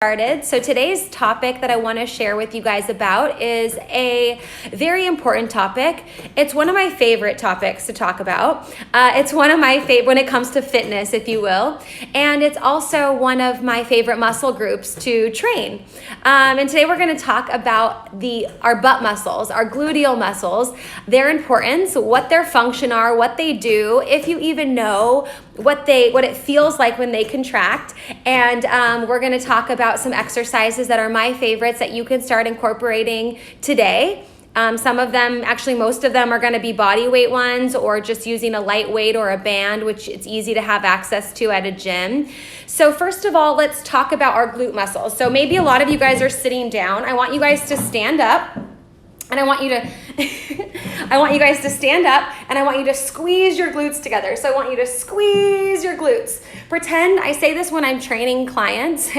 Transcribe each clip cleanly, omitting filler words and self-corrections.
Started. So today's topic that I want to share with you guys about is a very important topic. It's one of my favorite topics to talk about. It's one of my favorite when it comes to fitness, if you will. And it's also one of my favorite muscle groups to train. And today we're going to talk about our butt muscles, our gluteal muscles, their importance, what their function are, what they do, if you even know what it feels like when they contract. And we're going to talk about some exercises that are my favorites that you can start incorporating today. Some of them, actually most of them, are going to be body weight ones or just using a light weight or a band, which it's easy to have access to at a gym. So first of all, let's talk about our glute muscles. So maybe a lot of you guys are sitting down. I want you guys to stand up. And I want you to stand up and I want you to squeeze your glutes together. So I want you to squeeze your glutes. Pretend, I say this when I'm training clients.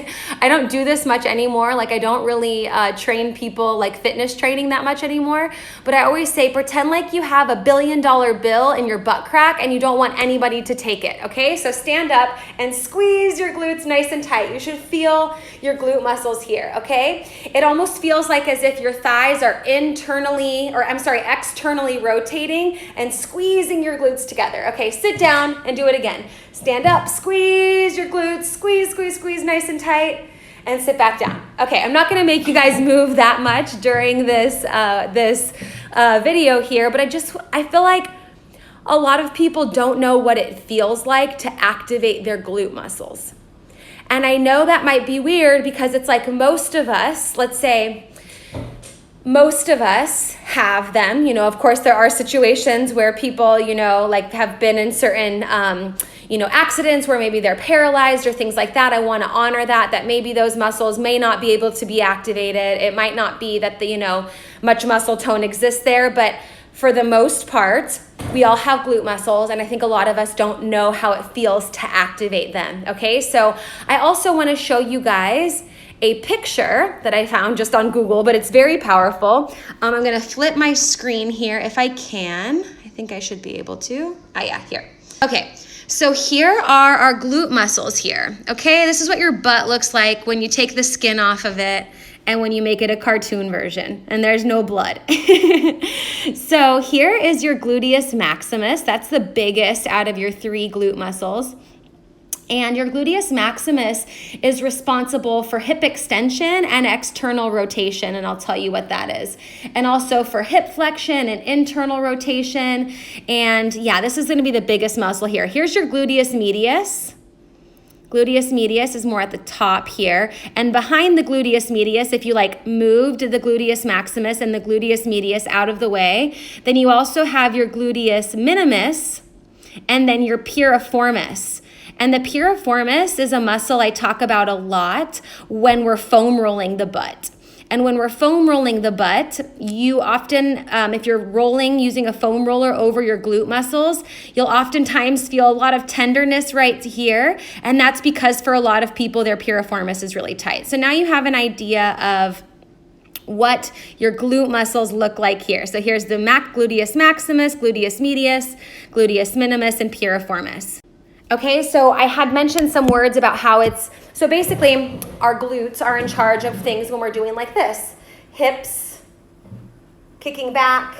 I don't do this much anymore. Like I don't really train people like fitness training that much anymore. But I always say, pretend like you have $1 billion bill in your butt crack and you don't want anybody to take it. Okay, so stand up and squeeze your glutes nice and tight. You should feel your glute muscles here, okay? It almost feels like as if your thighs are externally rotating and squeezing your glutes together. Okay, sit down and do it again. Stand up, squeeze your glutes, squeeze, squeeze, squeeze nice and tight, and sit back down. Okay, I'm not gonna make you guys move that much during this video here, but I feel like a lot of people don't know what it feels like to activate their glute muscles. And I know that might be weird because it's like most of us, let's say, most of us have them. You know, of course, there are situations where people, you know, like have been in certain, accidents where maybe they're paralyzed or things like that. I want to honor that maybe those muscles may not be able to be activated. It might not be that much muscle tone exists there, but for the most part, we all have glute muscles, and I think a lot of us don't know how it feels to activate them, okay? So I also want to show you guys a picture that I found just on Google, but it's very powerful. I'm going to flip my screen here if I can. I think I should be able to. Yeah, here. Okay, so here are our glute muscles here, okay? This is what your butt looks like when you take the skin off of it and when you make it a cartoon version, and there's no blood. So here is your gluteus maximus. That's the biggest out of your 3 glute muscles. And your gluteus maximus is responsible for hip extension and external rotation, and I'll tell you what that is. And also for hip flexion and internal rotation. And yeah, this is going to be the biggest muscle here. Here's your gluteus medius. Gluteus medius is more at the top here. And behind the gluteus medius, if you moved the gluteus maximus and the gluteus medius out of the way, then you also have your gluteus minimus and then your piriformis. And the piriformis is a muscle I talk about a lot when we're foam rolling the butt. And when we're foam rolling the butt, you often, if you're rolling using a foam roller over your glute muscles, you'll oftentimes feel a lot of tenderness right here. And that's because for a lot of people, their piriformis is really tight. So now you have an idea of what your glute muscles look like here. So here's the gluteus maximus, gluteus medius, gluteus minimus, and piriformis. Okay, so I had mentioned some words about how so basically our glutes are in charge of things when we're doing like this. Hips, kicking back,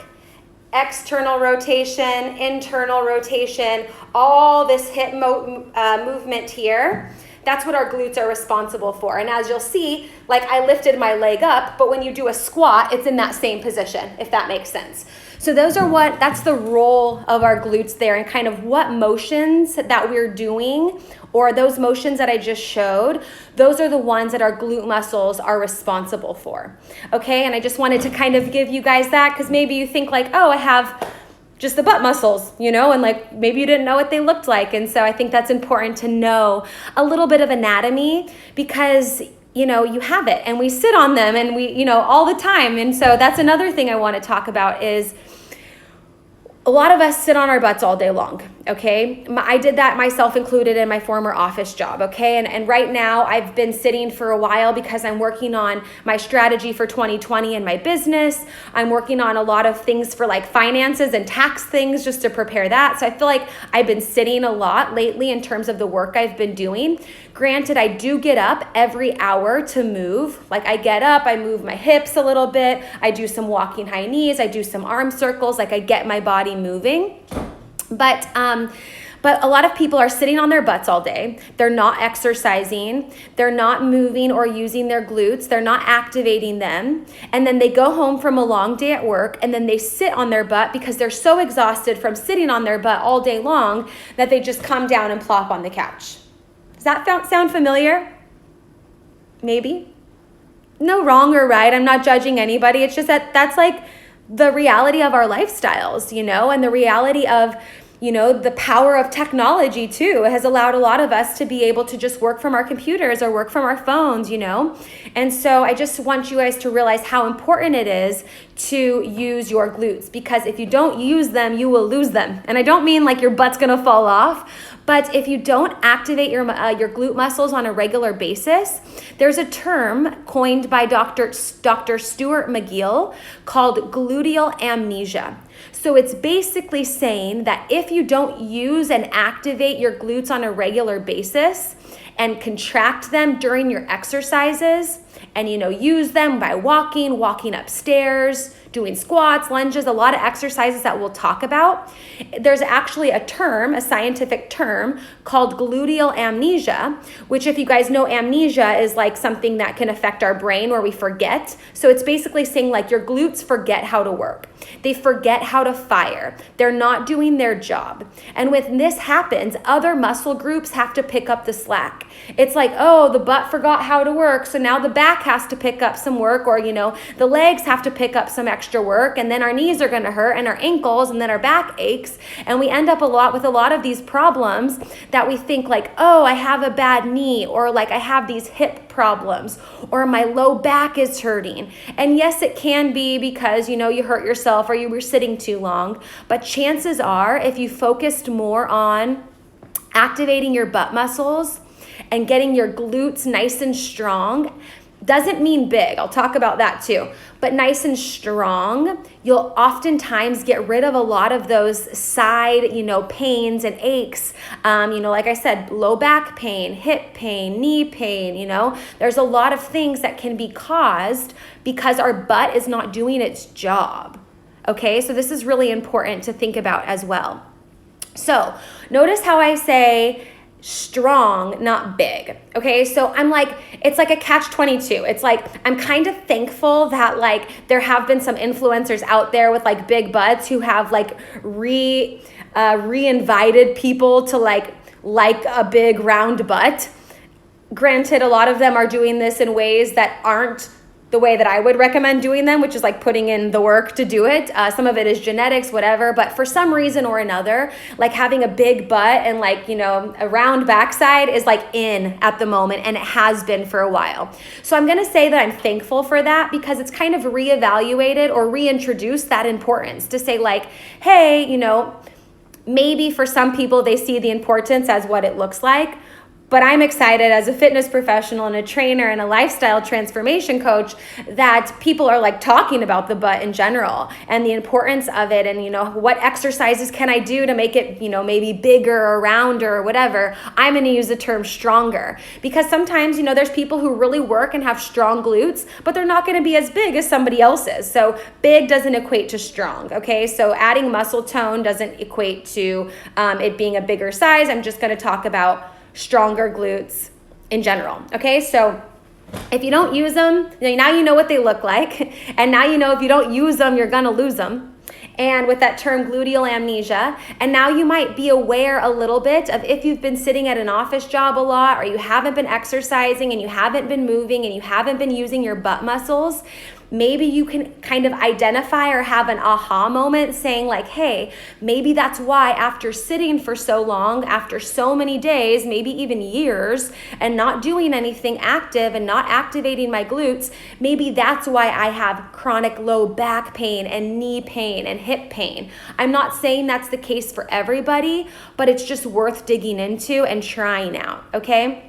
external rotation, internal rotation, all this hip movement here. That's what our glutes are responsible for. And as you'll see, I lifted my leg up, but when you do a squat, it's in that same position, if that makes sense. So that's the role of our glutes there, and kind of what motions that we're doing, or those motions that I just showed, those are the ones that our glute muscles are responsible for. Okay, and I just wanted to kind of give you guys that, because maybe you think I have just the butt muscles, and maybe you didn't know what they looked like. And so I think that's important to know a little bit of anatomy, because you have it and we sit on them and we, all the time. And so that's another thing I want to talk about is a lot of us sit on our butts all day long, okay? I did that, myself included, in my former office job, okay? And right now I've been sitting for a while because I'm working on my strategy for 2020 in my business. I'm working on a lot of things for like finances and tax things just to prepare that. So I feel like I've been sitting a lot lately in terms of the work I've been doing. Granted, I do get up every hour to move. Like I get up, I move my hips a little bit, I do some walking high knees, I do some arm circles, like I get my body moving. But a lot of people are sitting on their butts all day. They're not exercising. They're not moving or using their glutes. They're not activating them. And then they go home from a long day at work and then they sit on their butt because they're so exhausted from sitting on their butt all day long that they just come down and plop on the couch. Does that sound familiar? Maybe. No wrong or right. I'm not judging anybody. It's just that that's like the reality of our lifestyles, you know, and the reality of, you know, the power of technology too has allowed a lot of us to be able to just work from our computers or work from our phones, you know. And so I just want you guys to realize how important it is to use your glutes, because if you don't use them, you will lose them. And I don't mean like your butt's gonna fall off, but if you don't activate your glute muscles on a regular basis, there's a term coined by Dr. Stuart McGill called gluteal amnesia. So it's basically saying that if you don't use and activate your glutes on a regular basis and contract them during your exercises, and, you know, use them by walking upstairs, doing squats, lunges, a lot of exercises that we'll talk about. There's actually a term, a scientific term called gluteal amnesia, which, if you guys know, amnesia is like something that can affect our brain where we forget. So it's basically saying like your glutes forget how to work. They forget how to fire. They're not doing their job. And when this happens, other muscle groups have to pick up the slack. It's like, oh, the butt forgot how to work, so now the back has to pick up some work, or, you know, the legs have to pick up some extra work, and then our knees are going to hurt, and our ankles, and then our back aches, and we end up with a lot of these problems that we think like, oh, I have a bad knee, or like I have these hip problems, or my low back is hurting. And yes, it can be because, you know, you hurt yourself or you were sitting too long, but chances are if you focused more on activating your butt muscles and getting your glutes nice and strong, doesn't mean big, I'll talk about that too, but nice and strong, you'll oftentimes get rid of a lot of those side, you know, pains and aches. You know, like I said, low back pain, hip pain, knee pain, you know, there's a lot of things that can be caused because our butt is not doing its job. Okay, so this is really important to think about as well. So notice how I say strong, not big. Okay, so I'm like, it's like a catch-22. It's like, I'm kind of thankful that like there have been some influencers out there with like big butts who have like re-invited people to like a big round butt. Granted, a lot of them are doing this in ways that aren't the way that I would recommend doing them, which is like putting in the work to do it. Some of it is genetics, whatever, but for some reason or another, like having a big butt and like, you know, a round backside is like in at the moment, and it has been for a while. So I'm gonna say that I'm thankful for that because it's kind of reevaluated or reintroduced that importance to say like, hey, you know, maybe for some people they see the importance as what it looks like, but I'm excited as a fitness professional and a trainer and a lifestyle transformation coach that people are like talking about the butt in general and the importance of it, and, you know, what exercises can I do to make it, you know, maybe bigger or rounder or whatever. I'm going to use the term stronger because sometimes, you know, there's people who really work and have strong glutes, but they're not going to be as big as somebody else's. So big doesn't equate to strong. Okay, so adding muscle tone doesn't equate to it being a bigger size. I'm just going to talk about stronger glutes in general. Okay, so if you don't use them, now you know what they look like, and now you know if you don't use them, you're gonna lose them. And with that term gluteal amnesia, and now you might be aware a little bit of if you've been sitting at an office job a lot, or you haven't been exercising and you haven't been moving and you haven't been using your butt muscles, maybe you can kind of identify or have an aha moment saying like, hey, maybe that's why after sitting for so long, after so many days, maybe even years, and not doing anything active and not activating my glutes, maybe that's why I have chronic low back pain and knee pain and hip pain. I'm not saying that's the case for everybody, but it's just worth digging into and trying out, okay?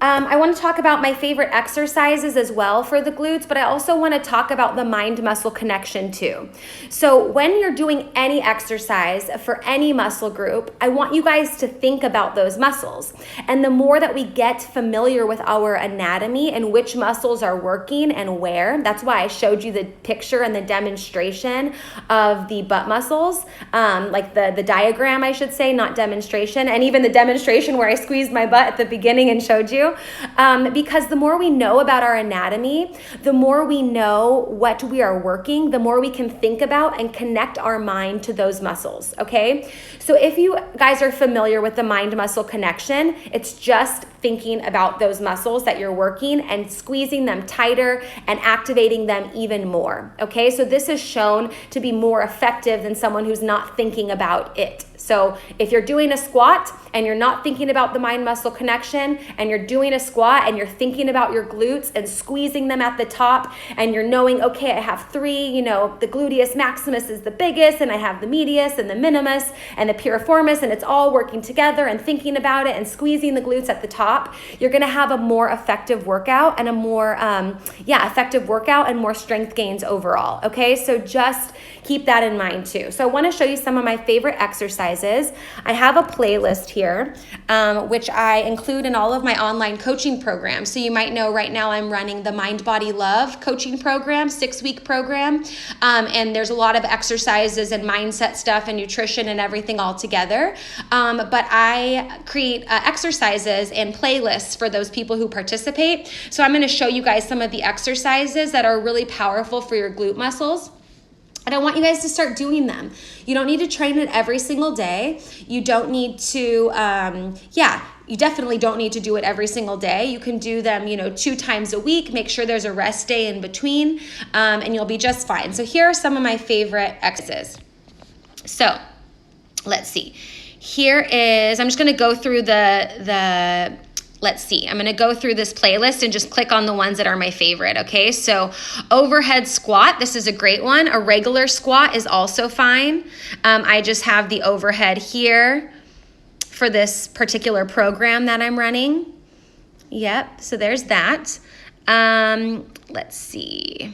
I want to talk about my favorite exercises as well for the glutes, but I also want to talk about the mind-muscle connection too. So when you're doing any exercise for any muscle group, I want you guys to think about those muscles. And the more that we get familiar with our anatomy and which muscles are working and where, that's why I showed you the picture and the demonstration of the butt muscles, like the diagram, I should say, not demonstration, and even the demonstration where I squeezed my butt at the beginning and showed you. Because the more we know about our anatomy, the more we know what we are working, the more we can think about and connect our mind to those muscles, okay? So if you guys are familiar with the mind-muscle connection, it's just thinking about those muscles that you're working and squeezing them tighter and activating them even more, okay? So this is shown to be more effective than someone who's not thinking about it. So if you're doing a squat and you're not thinking about the mind-muscle connection, and you're doing a squat and you're thinking about your glutes and squeezing them at the top, and you're knowing, okay, I have three, the gluteus maximus is the biggest, and I have the medius and the minimus and the piriformis, and it's all working together, and thinking about it and squeezing the glutes at the top, you're gonna have a more effective workout and a more, effective workout and more strength gains overall, okay? So just keep that in mind too. So I wanna show you some of my favorite exercises. I have a playlist here, which I include in all of my online coaching programs. So you might know right now I'm running the Mind Body Love coaching program, 6-week program. And there's a lot of exercises and mindset stuff and nutrition and everything all together. But I create exercises and playlists for those people who participate. So I'm gonna show you guys some of the exercises that are really powerful for your glute muscles. And I want you guys to start doing them. You don't need to train it every single day. You don't need to, you definitely don't need to do it every single day. You can do them, 2 times a week. Make sure there's a rest day in between, and you'll be just fine. So here are some of my favorite exercises. So let's see. I'm just gonna go through I'm gonna go through this playlist and just click on the ones that are my favorite, okay? So overhead squat, this is a great one. A regular squat is also fine. I just have the overhead here for this particular program that I'm running. Yep, so there's that. Let's see.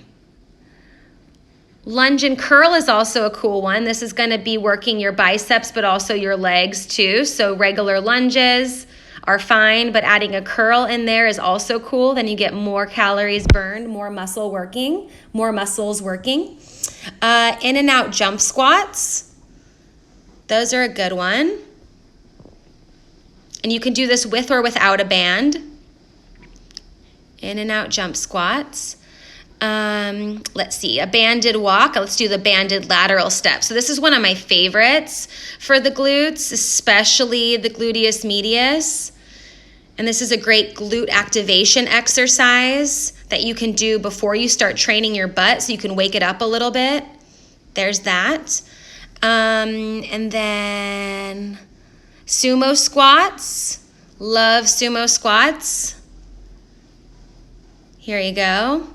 Lunge and curl is also a cool one. This is gonna be working your biceps, but also your legs too. So regular lunges are fine, but adding a curl in there is also cool. Then you get more calories burned, more muscles working. In and out jump squats. Those are a good one. And you can do this with or without a band. In and out jump squats. Let's see, a banded walk. Let's do the banded lateral step. So this is one of my favorites for the glutes, especially the gluteus medius. And this is a great glute activation exercise that you can do before you start training your butt, so you can wake it up a little bit. There's that. And then sumo squats. Love sumo squats. Here you go.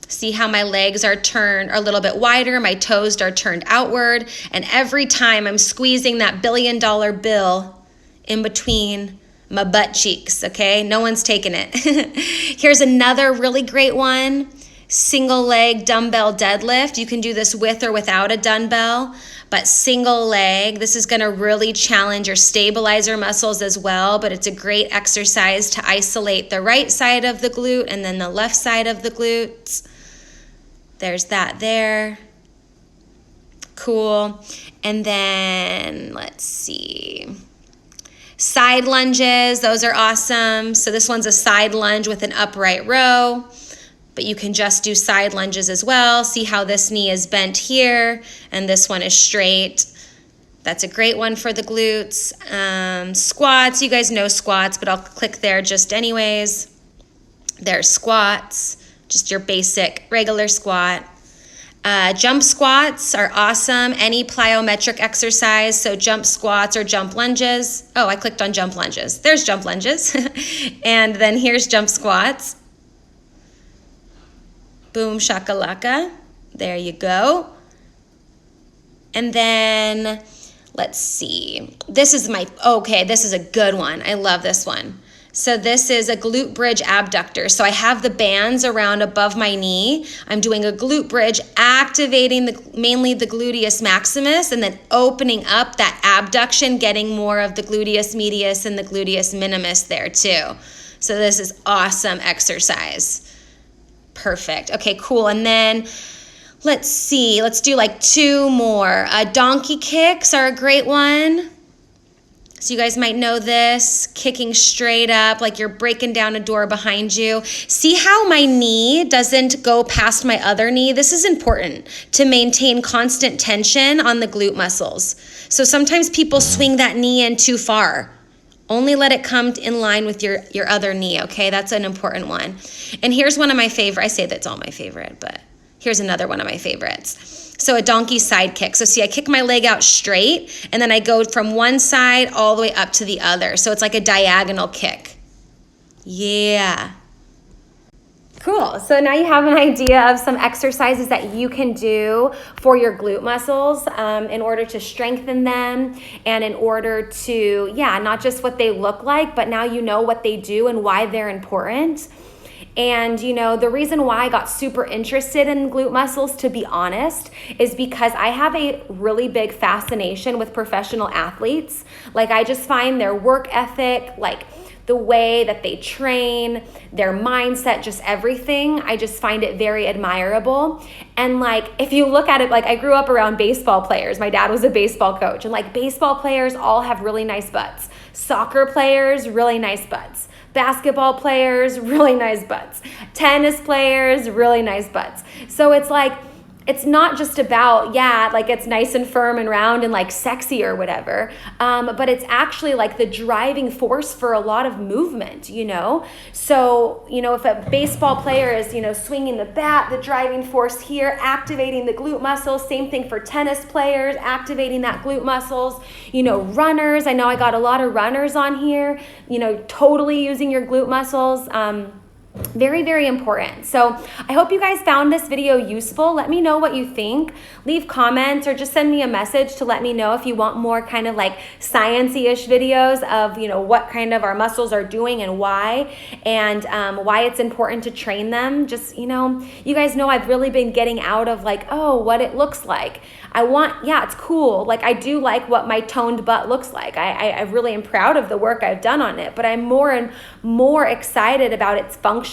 See how my legs are turned a little bit wider, my toes are turned outward, and every time I'm squeezing that $1 billion bill in between my butt cheeks, okay? No one's taking it. Here's another really great one, single leg dumbbell deadlift. You can do this with or without a dumbbell, but single leg, this is gonna really challenge your stabilizer muscles as well, but it's a great exercise to isolate the right side of the glute and then the left side of the glutes. There's that there. Cool. And then let's see. Side lunges, those are awesome. So this one's a side lunge with an upright row, but you can just do side lunges as well. See how this knee is bent here and this one is straight. That's a great one for the glutes. Squats, you guys know squats, but I'll click there just anyways. There's squats, just your basic regular squat. Jump squats are awesome. Any plyometric exercise, so jump squats or jump lunges. Oh, I clicked on jump lunges. There's jump lunges. And then here's jump squats. Boom shakalaka. There you go. And then, let's see. This is a good one. I love this one. So this is a glute bridge abductor. So I have the bands around above my knee. I'm doing a glute bridge, activating mainly the gluteus maximus and then opening up that abduction, getting more of the gluteus medius and the gluteus minimus there too. So this is awesome exercise. Perfect. Okay, cool. And then let's see. Let's do like 2 more. Donkey kicks are a great one. So you guys might know this, kicking straight up like you're breaking down a door behind you. See how my knee doesn't go past my other knee? This is important to maintain constant tension on the glute muscles. So sometimes people swing that knee in too far. Only let it come in line with your other knee, okay? That's an important one. And here's one of my favorite. I say that's all my favorite, but here's another one of my favorites. So a donkey side kick. So see, I kick my leg out straight, and then I go from one side all the way up to the other. So it's like a diagonal kick. Yeah. Cool. So now you have an idea of some exercises that you can do for your glute muscles in order to strengthen them and in order to, not just what they look like, but now you know what they do and why they're important. And, the reason why I got super interested in glute muscles, to be honest, is because I have a really big fascination with professional athletes. Like, I just find their work ethic, like the way that they train, their mindset, just everything. I just find it very admirable. And like, if you look at it, like I grew up around baseball players. My dad was a baseball coach, and like baseball players all have really nice butts. Soccer players, really nice butts. Basketball players, really nice butts. Tennis players, really nice butts. So it's like, it's not just about, like it's nice and firm and round and like sexy or whatever, but it's actually like the driving force for a lot of movement, So, if a baseball player is, swinging the bat, the driving force here, activating the glute muscles, same thing for tennis players, activating that glute muscles, runners. I know I got a lot of runners on here, totally using your glute muscles. Very, very important. So I hope you guys found this video useful. Let me know what you think. Leave comments or just send me a message to let me know if you want more kind of like science-y-ish videos of, what kind of our muscles are doing and why it's important to train them. Just, you guys know I've really been getting out of like, what it looks like. It's cool. Like I do like what my toned butt looks like. I really am proud of the work I've done on it, but I'm more and more excited about its function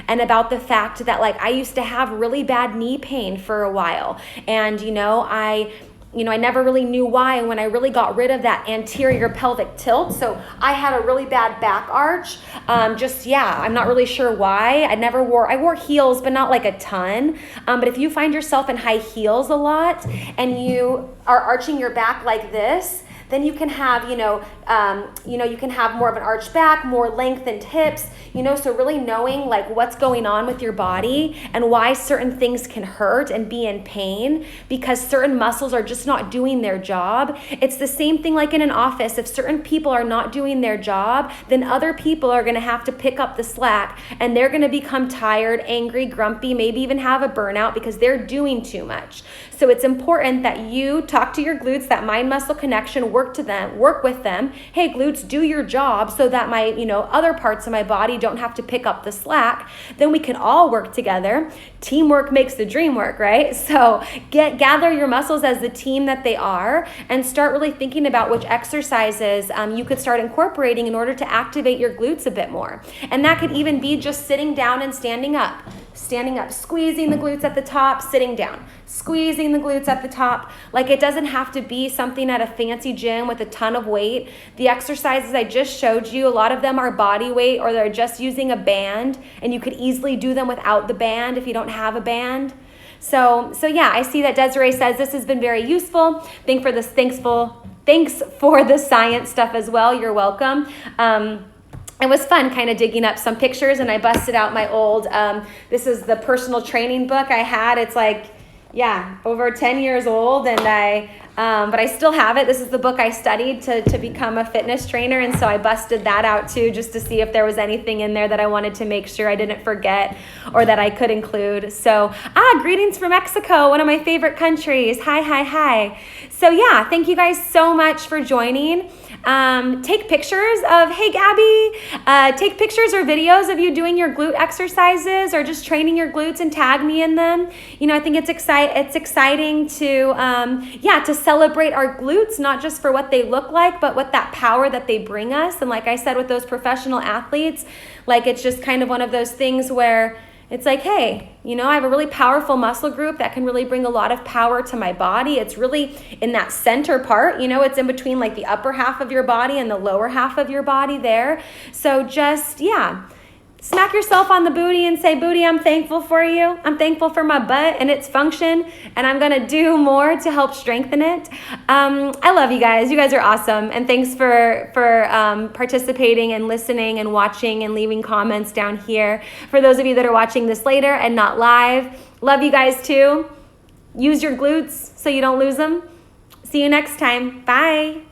and about the fact that like I used to have really bad knee pain for a while. And, I never really knew why. And when I really got rid of that anterior pelvic tilt, so I had a really bad back arch. I'm not really sure why. I wore heels, but not like a ton. But if you find yourself in high heels a lot and you are arching your back like this, then you can have, you can have more of an arched back, more lengthened hips, so really knowing like what's going on with your body and why certain things can hurt and be in pain because certain muscles are just not doing their job. It's the same thing like in an office. If certain people are not doing their job, then other people are going to have to pick up the slack and they're going to become tired, angry, grumpy, maybe even have a burnout because they're doing too much. So it's important that you talk to your glutes, that mind-muscle connection, work with them. Hey, glutes, do your job so that my, other parts of my body don't have to pick up the slack. Then we can all work together. Teamwork makes the dream work, right? So gather your muscles as the team that they are and start really thinking about which exercises you could start incorporating in order to activate your glutes a bit more. And that could even be just sitting down and standing up, squeezing the glutes at the top, sitting down, squeezing the glutes at the top. Like it doesn't have to be something at a fancy gym with a ton of weight. The exercises I just showed you, a lot of them are body weight or they're just using a band, and you could easily do them without the band if you don't have a band. So I see that Desiree says this has been very useful. Thanks for the science stuff as well. You're welcome. it was fun kind of digging up some pictures, and I busted out my old, this is the personal training book I had. It's like, yeah, over 10 years old, and but I still have it. This is the book I studied to become a fitness trainer, and so I busted that out too, just to see if there was anything in there that I wanted to make sure I didn't forget or that I could include. So, greetings from Mexico, one of my favorite countries. Hi, hi, hi. So yeah, thank you guys so much for joining. Take pictures of, hey Gabby, take pictures or videos of you doing your glute exercises or just training your glutes and tag me in them. You know, I think it's exciting to, to celebrate our glutes, not just for what they look like, but what that power that they bring us. And like I said, with those professional athletes, like it's just kind of one of those things where it's like, hey, you know, I have a really powerful muscle group that can really bring a lot of power to my body. It's really in that center part, you know, it's in between like the upper half of your body and the lower half of your body there. So just, smack yourself on the booty and say, booty, I'm thankful for you. I'm thankful for my butt and its function, and I'm going to do more to help strengthen it. I love you guys. You guys are awesome. And thanks for participating and listening and watching and leaving comments down here. For those of you that are watching this later and not live, love you guys too. Use your glutes so you don't lose them. See you next time. Bye.